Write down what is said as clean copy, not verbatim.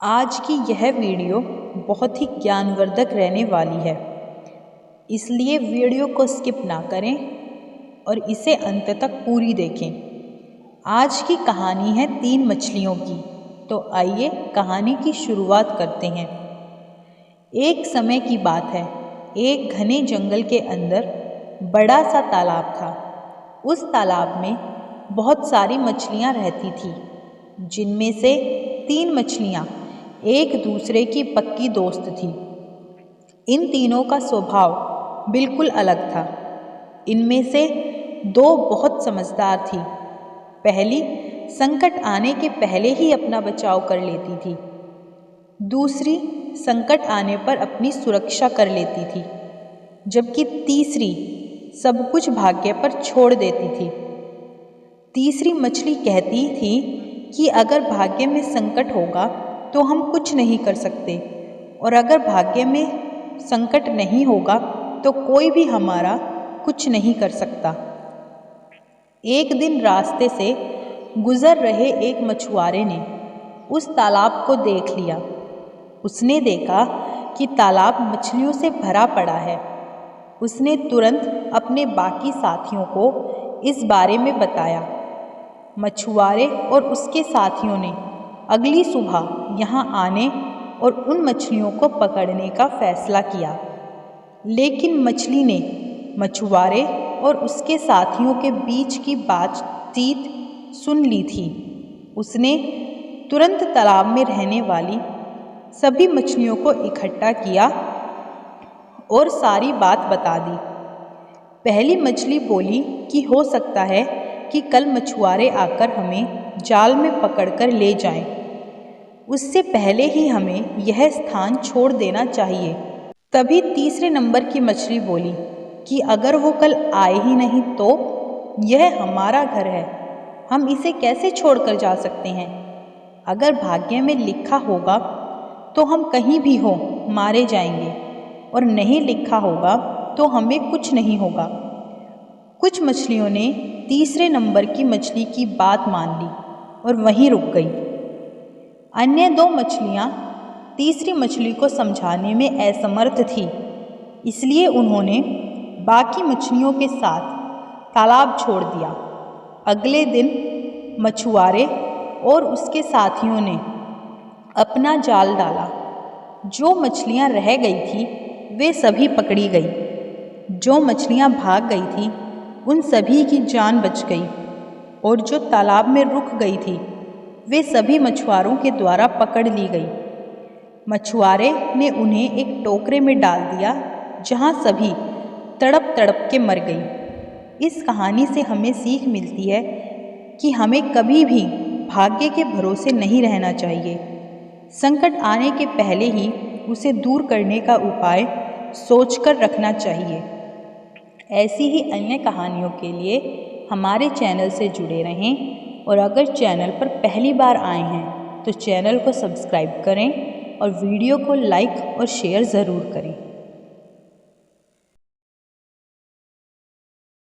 आज की यह वीडियो बहुत ही ज्ञानवर्धक रहने वाली है, इसलिए वीडियो को स्किप ना करें और इसे अंत तक पूरी देखें। आज की कहानी है 3 मछलियों की। तो आइए कहानी की शुरुआत करते हैं। एक समय की बात है, एक घने जंगल के अंदर बड़ा सा तालाब था। उस तालाब में बहुत सारी मछलियाँ रहती थीं, जिनमें से 3 मछलियाँ एक दूसरे की पक्की दोस्त थी। इन तीनों का स्वभाव बिल्कुल अलग था। इनमें से 2 बहुत समझदार थी। पहली संकट आने के पहले ही अपना बचाव कर लेती थी, दूसरी संकट आने पर अपनी सुरक्षा कर लेती थी, जबकि तीसरी सब कुछ भाग्य पर छोड़ देती थी। तीसरी मछली कहती थी कि अगर भाग्य में संकट होगा तो हम कुछ नहीं कर सकते, और अगर भाग्य में संकट नहीं होगा तो कोई भी हमारा कुछ नहीं कर सकता। एक दिन रास्ते से गुजर रहे एक मछुआरे ने उस तालाब को देख लिया। उसने देखा कि तालाब मछलियों से भरा पड़ा है। उसने तुरंत अपने बाकी साथियों को इस बारे में बताया। मछुआरे और उसके साथियों ने अगली सुबह यहाँ आने और उन मछलियों को पकड़ने का फैसला किया। लेकिन मछली ने मछुआरे और उसके साथियों के बीच की बातचीत सुन ली थी। उसने तुरंत तालाब में रहने वाली सभी मछलियों को इकट्ठा किया और सारी बात बता दी। पहली मछली बोली कि हो सकता है कि कल मछुआरे आकर हमें जाल में पकड़कर ले जाएं। उससे पहले ही हमें यह स्थान छोड़ देना चाहिए। तभी तीसरे नंबर की मछली बोली कि अगर वो कल आए ही नहीं तो यह हमारा घर है, हम इसे कैसे छोड़कर जा सकते हैं। अगर भाग्य में लिखा होगा तो हम कहीं भी हो मारे जाएंगे, और नहीं लिखा होगा तो हमें कुछ नहीं होगा। कुछ मछलियों ने तीसरे नंबर की मछली की बात मान ली और वहीं रुक गई। अन्य 2 मछलियाँ तीसरी मछली को समझाने में असमर्थ थी, इसलिए उन्होंने बाकी मछलियों के साथ तालाब छोड़ दिया। अगले दिन मछुआरे और उसके साथियों ने अपना जाल डाला। जो मछलियाँ रह गई थी वे सभी पकड़ी गई। जो मछलियाँ भाग गई थी उन सभी की जान बच गई, और जो तालाब में रुक गई थी वे सभी मछुआरों के द्वारा पकड़ ली गई। मछुआरे ने उन्हें एक टोकरे में डाल दिया, जहाँ सभी तड़प तड़प के मर गई। इस कहानी से हमें सीख मिलती है कि हमें कभी भी भाग्य के भरोसे नहीं रहना चाहिए। संकट आने के पहले ही उसे दूर करने का उपाय सोचकर रखना चाहिए। ऐसी ही अन्य कहानियों के लिए हमारे चैनल से जुड़े रहें, और अगर चैनल पर पहली बार आए हैं तो चैनल को सब्सक्राइब करें और वीडियो को लाइक और शेयर ज़रूर करें।